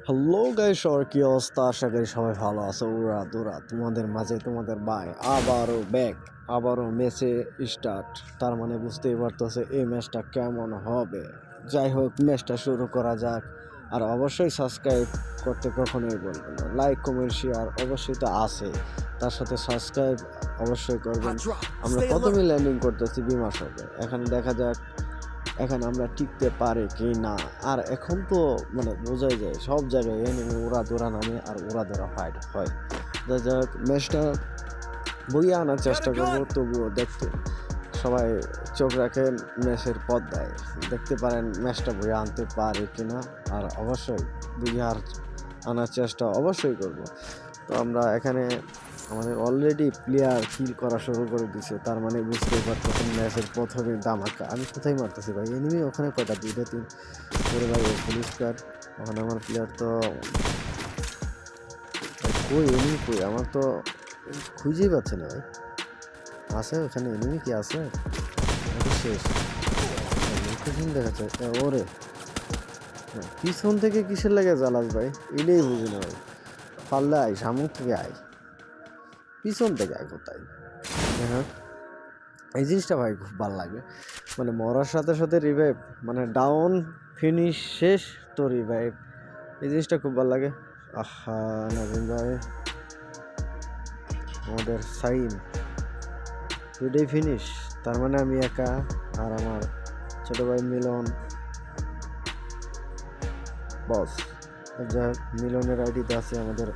Hello guys, সবার কি অবস্থা? আশা করি সবাই ভালো আছো। উড়া দুরা তোমাদের মাঝে তোমাদের ভাই আবারও ম্যাচে স্টার্ট। তার মানে বুঝতেই পারতেছে এই ম্যাচটা কেমন হবে। যাই হোক, ম্যাচটা শুরু করা যাক। আর অবশ্যই সাবস্ক্রাইব করতে কখনোই বলবেন না। লাইক কমেন্ট শেয়ার অবশ্যই তো আছে, তার সাথে সাবস্ক্রাইব অবশ্যই করবেন। আমরা প্রথমে ল্যান্ডিং করতেছি বিমার সাথে। এখানে দেখা যাক এখানে আমরা টিকতে পারি কি না। আর এখন তো মানে বোঝাই যায় সব জায়গায় এনিমি ওরা দৌড়া নামে আর ওরা ধরা ফাইট হয়। যা যাক, ম্যাচটা বইয়ে আনার চেষ্টা করবো, তবুও দেখতে সবাই চোখ রাখেন ম্যাচের পর্দায়। দেখতে পারেন ম্যাচটা বইয়ে আনতে পারে কিনা। আর অবশ্যই বইয়ে আনার চেষ্টা অবশ্যই করব। তো আমরা এখানে আমাদের অলরেডি প্লেয়ার কিল করা শুরু করে দিছে। তার মানে বুঝতেই পারতেছেন ম্যাচের প্রথমে ধামাকা। আমি কোথায় মারতেছি ভাই? এনিমি ওখানে কয়টা? 2-3 করে ভাই। পুলিশ কার ওখানে আমার প্লেয়ার তো কই? এনিমি কই? আমার তো খুঁজেই পাচ্ছে না ভাই। আছে ওখানে এনিমি কি আছে? শেষ পিছন দেখাচ্ছে ওরে। পিছন থেকে কিসের লাগে জ্বালাস ভাই? এটাই বুঝি না ভাই। পারলে আয়, সামনে থেকে আয়, পিছন থেকে আয় কোথায়? হ্যাঁ, এই জিনিসটা ভাই খুব ভালো লাগে। মানে মরার সাথে সাথে রিভাইভ, মানে ডাউন ফিনিশ শেষ তো রিভাইভ, এই জিনিসটা খুব ভালো লাগে। আহা নাজিম ভাই, আমাদের সাইন দুইটাই ফিনিশ। তার মানে আমি একা আর আমার ছোট ভাই মিলন বস। যাই হোক, মিলনের আইডিতে আছে আমাদের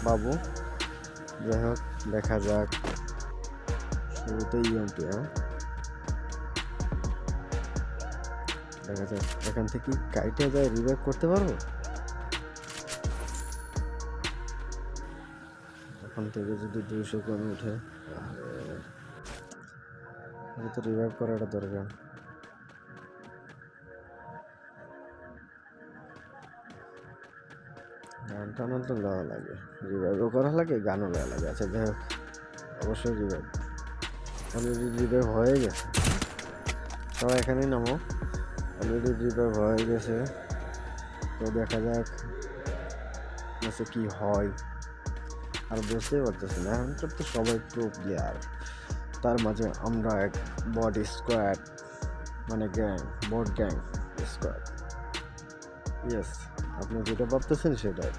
বাবু। যাই হোক, দেখা যাক। শুরুতেই ইএমপি, দেখা যাক এখান থেকে কাইটে যায় রিভাইভ করতে পারবো। এখান থেকে যদি 200 কমে উঠে তো রিভাইভ করাটা দরকার। গান টানা তো দেওয়া লাগে, রিভাইভও করা লাগে, গানও দেওয়া লাগে। আচ্ছা যাই হোক, অবশ্যই রিভাইভ অলরেডি রিভাইভ হয়ে গেছে। সবাই এখানেই নামো, অলরেডি রিভাইভ হয়ে গেছে। তো দেখা যাক কি হয়। আর বুঝতেই পারতেছি না, এখনকার তো সবাই প্রো প্লেয়ার। তার মাঝে আমরা এক বড স্কোয়াড, মানে গ্যাং, বড গ্যাং স্কোয়াড। ইয়েস, আপনি যেটা ভাবতেছেন সেটাই।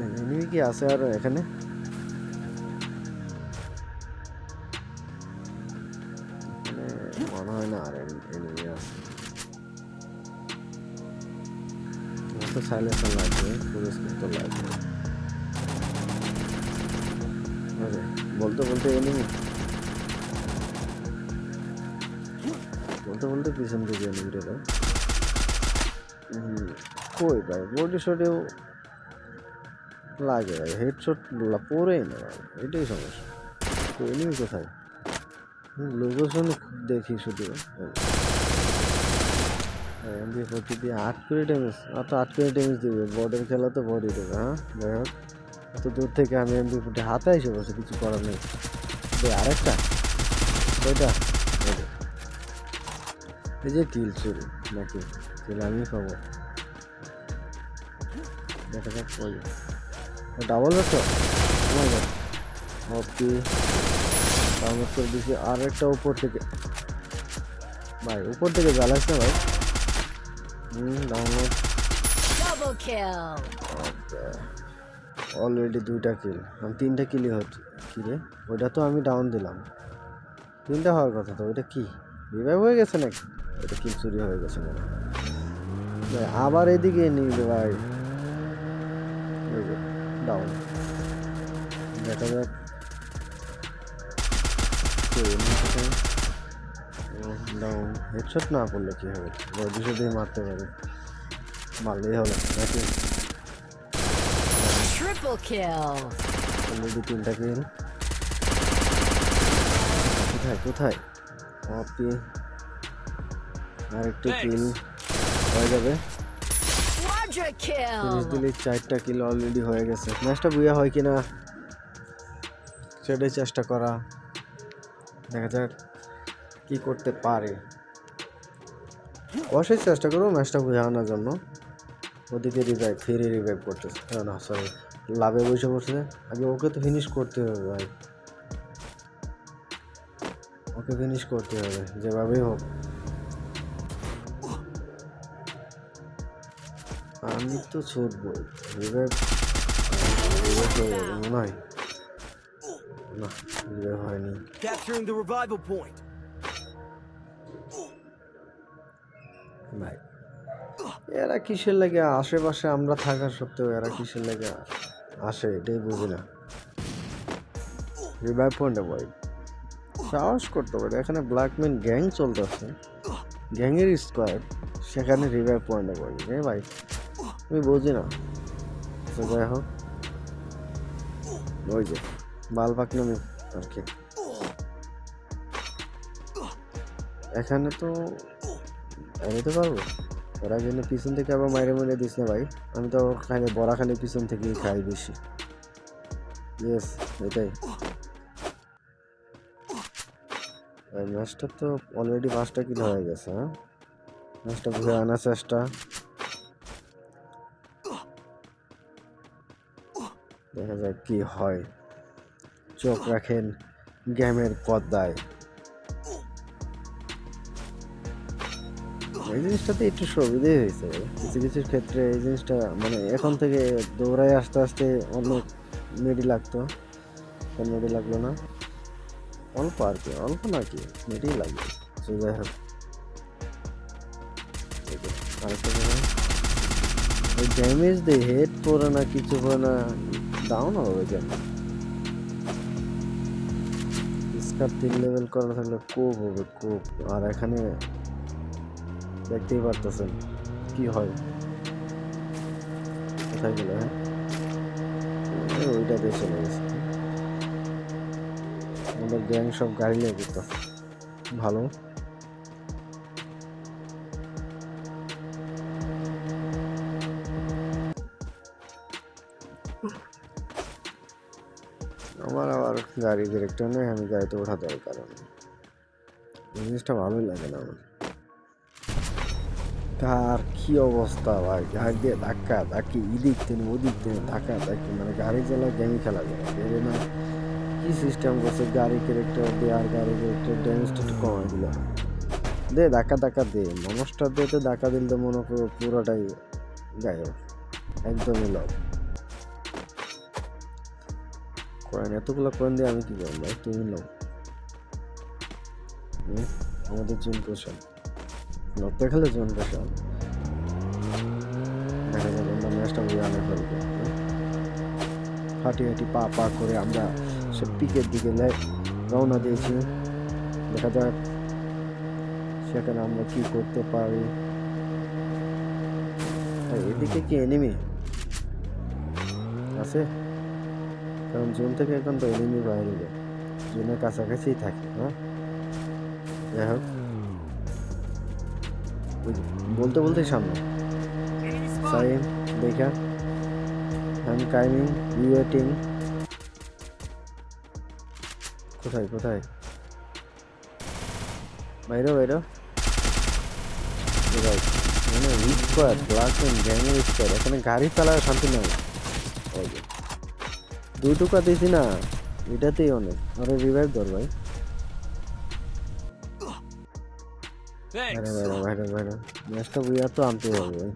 এনিমি কি আছে আর এখানে? মনে হয় না আর এনিমি আছে। আমার তো সাইলেন্সার লাগবে, পুলিশ কিন্তু লাগবে। বলতে বলতে এনিমি, বলতে পিছন দিকে এনিমিটা ভাই। কই ভাই? বডি শটেও লাগে ভাই, হেডশট পড়েই না ভাই, এটাই সমস্যা। তো এনিমি কোথায়? লোকেশন দেখি শুধু। এমবি40 দিয়ে 8 করে ড্যামেজ, আর তো 8 করে ড্যামেজ দেবে। বর্ডের খেলা তো বডি দেবে। হ্যাঁ যাই হোক, এত দূর থেকে আমি এমবি40 হাতে এসে বসে, কিছু করার নেই। আরেকটা ওইটা, এই যে কিল চুরি নাকি? কিল আমি পাবো, দেখা যাক। ওই ডাবল ব্যাক ওকে ডাউনলোড করে দিয়েছি। আর একটা উপর থেকে ভাই, উপর থেকে জ্বালাস না ভাই। ডাউনলোড অলরেডি 2টা কিল, আমি 3টা কিলই হচ্ছে। কি রে, ওইটা তো আমি ডাউন দিলাম, 3টা হওয়ার কথা তো। ওইটা কি রিভাইভ হয়ে গেছে নাকি? ওইটা কিল চুরি হয়ে গেছে মনে ভাই। আবার এদিকে নিয়ে ভাই, ডাউন। দেখা যাক ডাউন। হেডশট না করলে কি হবে? বডি শট দিয়ে মারতে পারে, মারলেই হবে নাকি? Triple kill. অলরেডি 3টা কিল। কোথায় কোথায়? ওপি, আরেকটা কিল হয়ে যাবে। Quadra kill. ফিনিশ দিলে 4টা কিল অলরেডি হয়ে গেছে। ম্যাচটা বুয়া হয় কিনা সেটাই চেষ্টা করা। দেখা যাক কি করতে পারে। অবশ্যই চেষ্টা করবো ম্যাচটা বুঝে আনার জন্য। ওদিকে রিভাইভ ফ্রি রিভাইভ করতেছে, না সরি লাভে বসে পড়ছে। আগে ওকে তো ফিনিশ করতে হবে ভাই, ওকে ফিনিশ করতে হবে যেভাবেই হোক। আমি তো ছুটবো, রিভাইভ রিভাইভ হয়ে যাবে মনে হয়। না রিভাইভ হয়নি। Capturing the revival point. ভাই এরা কিসের লাগে আশেপাশে আমরা থাকা সত্ত্বেও এরা কিসের লাগে আসে এটাই বুঝি না। রিভাইভ পয়েন্টে ভাই সাহস করতে পারে, এখানে ব্ল্যাকম্যান গ্যাং চলতেছে, গ্যাংয়ের স্কোয়াড, সেখানে রিভাইভ পয়েন্টে পড়ি রে ভাই, আমি বুঝি না। তো যাই হোক, ওই যে বাল পাকনামি আর কি। এখানে তো এড়াতে পারবো, ওরা কিন্তু পিছন থেকে আবার মাইরে মাইরে দিস না ভাই। আমি তো খালি বড়া খালি পিছন থেকেই খাই বেশি। ইয়েস এটাই। ম্যাচটা তো অলরেডি 5টা কিল হয়ে গেছে। হ্যাঁ ম্যাচটা ঘুরে আনার চেষ্টা, দেখা যাক কি হয়। চোখ রাখেন গেমের পর্দায়। এই জিনিসটাতে একটু সুবিধে হয়েছে কিছু কিছু ক্ষেত্রে। এই জিনিসটা মানে এখন থেকে দৌড়ায় আস্তে আস্তে অনেক মেডি লাগতো, মেডি লাগলো না, অল্প আর কি, অল্প না কি মেডি লাগবে। তো যাই হোক, আরেকটা কথা, ওই ড্যামেজ দিয়ে হেড পড়ে না কিছু পড়ে না, ডাউন হবে কেন? স্কার 3 লেভেল করা থাকলে কোপ হবে কোপ। আর এখানে দেখতেই পারতেছেন কি হয়, কোথায় গেল? হ্যাঁ ওইটা দিয়ে চলে গেছে। আমাদের গ্যাং সব গাড়ি নিয়ে করতেছে ভালো। আমার আবার গাড়ি ডিরেক্টর নেই, আমি গাড়িতে ওঠা দরকার, এই জিনিসটা ভালোই লাগে না আমার। কার কি অবস্থা ভাই, গাড়ি দিয়ে ধাক্কা ধাক্কি, এদিক থেকে ওদিক থেকে ধাক্কা ধাক্কি, মানে গাড়ি চালায় গেমই খেলা যায় না। কি সিস্টেম করছে গাড়ি ক্যারেক্টার দিয়ে, আর গাড়ি ক্যারেক্টার ড্যামেজটা একটু কমাই দিল। দে ধাক্কা ধাক্কা দে, মানুষটা দিয়ে তো ধাক্কা দিল তো মনে করো পুরোটাই গায়ে একদমই লব। কয়েন এতগুলো কয়েন দিয়ে আমি কি করবো ভাই, তুমি লও। আমাদের জুন পোষণ লড়তে খেলে জুন পোষণ, দেখা যাবে আমরা ম্যাচটা বুঝে আনা ফেলবো। হাঁটি হাঁটি পা পা করে আমরা সে পিকের দিকে রওনা দিয়েছি, দেখা যাক সেখানে আমরা কি করতে পারি। এদিকে কি এনিমি আছে? কারণ জোন থেকে এখন তো এনিমি বাইরে যায়, জোনের কাছাকাছিই থাকে। হ্যাঁ যাই হোক, বলতে বলতে সামনে সাইম দেখা, আই এম কামিং, ওয়েটিং। কোথায় কোথায়? বাইরে বাইরে মানে উইক স্কোয়াড, ব্ল্যাক এন্ড গ্যাংয়ের স্কোয়াড, এখানে গাড়ি চালায় শান্তি নাই। দুই টুকা দিয়েছি না, এটাতেই অনেক। আরে রিভাইভ ধর ভাই। Thanks. ভাইরা ম্যাচটা বুঝা তো আনতে হবে ভাই।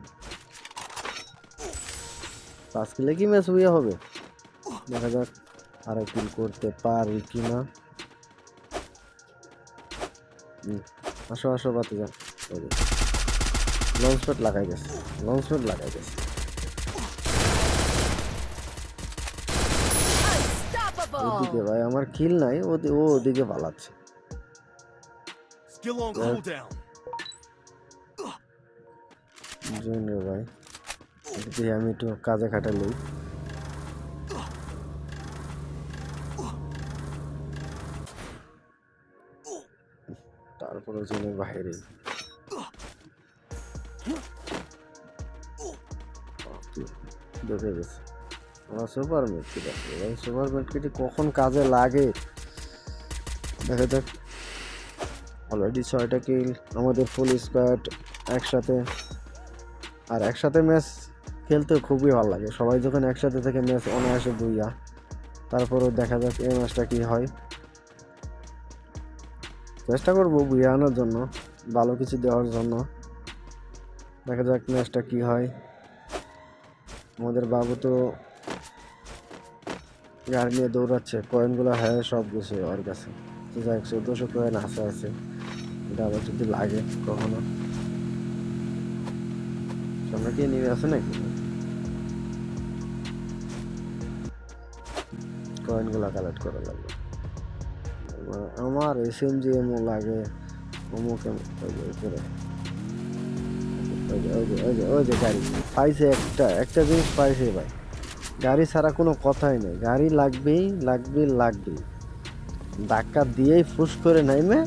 5 কিলে কি ম্যাচ বুঝা হবে? দেখা যাক আরো কিল করতে পারি কিনা। আসো আসো বাতি যান। লঞ্চ প্যাড লাগাই গেছে, লঞ্চ প্যাড লাগাই গেছে। ওদিকে Unstoppable. ভাই আমার কিল নাই, ও ওদিকে পালাচ্ছে। Skill on cooldown. জয়েন রে ভাই, এদিকে আমি একটু কাজে খাটালি। তারপরে জনের বাইরে দেখে গেছে আমার সুপার মেটকিট আছে ভাই। সুপার মেটকিট কখন কাজে লাগে দেখা যাক। অলরেডি 6টা কিল, আমাদের ফুল স্কোয়াড একসাথে। আর একসাথে ম্যাচ খেলতে খুবই ভালো লাগে, সবাই যখন একসাথে থেকে ম্যাচ অনায়াসে বুইয়া। তারপরেও দেখা যাক এই ম্যাচটা কি হয়। চেষ্টা করবো বুইয়া আনার জন্য, ভালো কিছু দেওয়ার জন্য। দেখা যাক ম্যাচটা কি হয়। আমাদের বাবু তো গাড়ি নিয়ে দৌড়াচ্ছে, কয়েনগুলো হ্যাঁ সব কিছু ওর কাছে। তো যাই 1400 কয়েন আছে, এটা আবার যদি লাগে কখনো। সামনে কি নিয়ে আসে নাকি? কয়েনগুলো কালেক্ট করা লাগবে। আমার SMGMও লাগে, অমুক করে। ওই যে গাড়ি পাইছে, একটা জিনিস পাইছে ভাই, গাড়ি ছাড়া কোনো কথাই নেই, গাড়ি লাগবেই। ধাক্কা দিয়েই ফুস করে নাইমে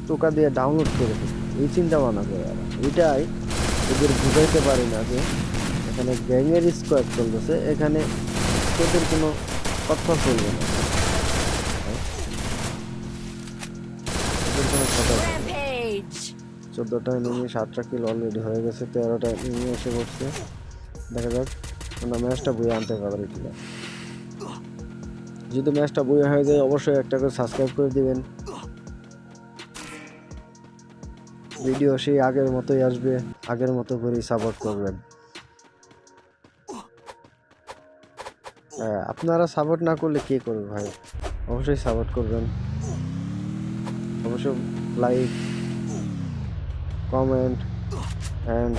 টোকা দিয়ে ডাউনলোড করে দিই, এই চিন্তা ভাবনা করে। আর এটাই এদের বুঝাইতে পারি না যে এখানে গ্যাংয়ের স্কোয়াড চলতেছে, এখানে তোদের কোনো কথা চলবে না, এদের কোনো কথা চলবে না। Rampage. 14টা এনিমি, 7টা কিল অলরেডি হয়ে গেছে, 13টা এনিমি এসে পড়ছে। দেখা যাক আমরা ম্যাচটা বইয়ে আনতে পারি কিনা। যদি ম্যাচটা বইয়ে হয়ে যায় অবশ্যই একটা করে সাবস্ক্রাইব করে দিবেন। ভিডিও সেই আগের মতোই আসবে, আগের মতো করেই সাপোর্ট করবেন। আপনারা সাপোর্ট না করলে কে করবে ভাই? অবশ্যই সাপোর্ট করবেন, অবশ্যই লাইক, কমেন্ট অ্যান্ড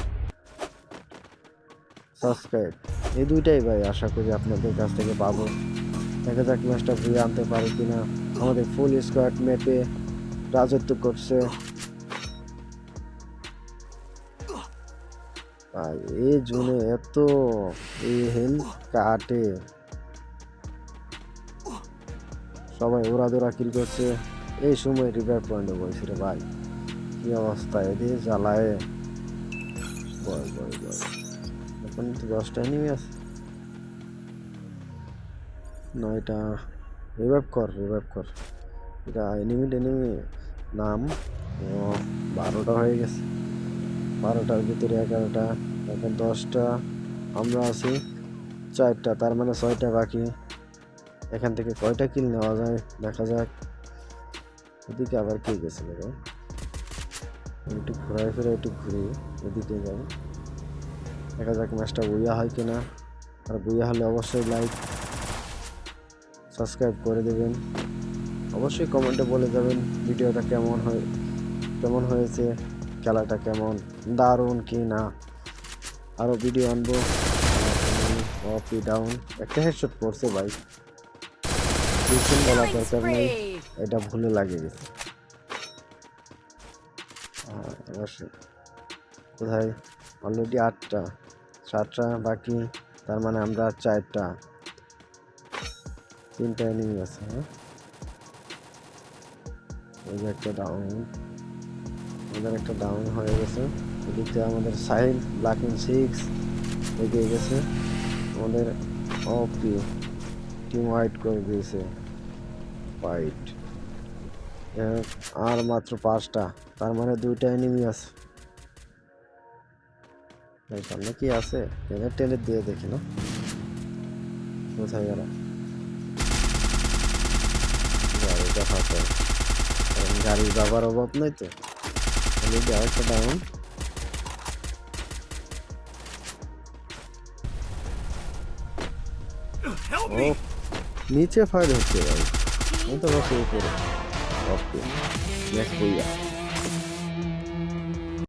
সাবস্ক্রাইব, এই দুইটাই ভাই আশা করি আপনাদের কাছ থেকে পাবো। দেখা যাক ম্যাচটা ঘুরে আনতে পারি কিনা। আমাদের ফুল স্কোয়াড ম্যাপে রাজত্ব করছে ভাই। এই জুনে এত এই হেলথ কাটে, সবাই ওরা কিল করছে। এই সময় রিভার পয়েন্টে বলছি রে ভাই, কি অবস্থা এদের জ্বালায়। বয় এখন তো 10টা এনিমি আছে। 9টা। রিভাইভ কর। এটা এনিমি নাম। 12টা হয়ে গেছে, 12টার ভিতরে 11টা, এখন 10টা। আমরা আছি 4টা, তার মানে 6টা বাকি। এখান থেকে কয়টা কিল নেওয়া যায় দেখা যাক। এদিকে আবার কে গেছিল রে? একটু ঘুরাই ফিরে একটু ঘুরি, এদিকে যাই। দেখা যাক ম্যাচটা বইয়া হয় কিনা। আর বইয়া হলে অবশ্যই লাইক সাবস্ক্রাইব করে দেবেন। অবশ্যই কমেন্টে বলে যাবেন ভিডিওটা কেমন হয়েছে, খেলাটা কেমন, দারুণ কি না। আরও ভিডিও আনবো। অপি ডাউন, একটা হেডশট পড়ছে ভাই, কিছু বলা Killing দরকার নেই, spree. এটা ভুলে লাগে গেছে। অবশ্যই কোথায় অলরেডি 8টা, 7টা বাকি, তার মানে আমরা 4টা, 3টা এনিমি আছে। হ্যাঁ, ওই যে একটা ডাউন, আমাদের একটা ডাউন হয়ে গেছে। এদিকে আমাদের সাহিল ব্ল্যাক ইন 6 এগিয়ে গেছে। আমাদের অপি টিম হোয়াইট করে দিয়েছে হোয়াইট। আর মাত্র 5টা, তার মানে 2টা এনিমি আছে। সামনে কি আছে? টেনে দিয়ে দেখি না কোথায় গেল। গাড়িটা ফাঁকা, গাড়ি যাবার অভাব নেই তো। আরেকটা ডাউন। Help ও me! নিচে ফায়ার হচ্ছে ভাই, আমি তো বসে উপরে। ওকে ম্যাচ বইয়া।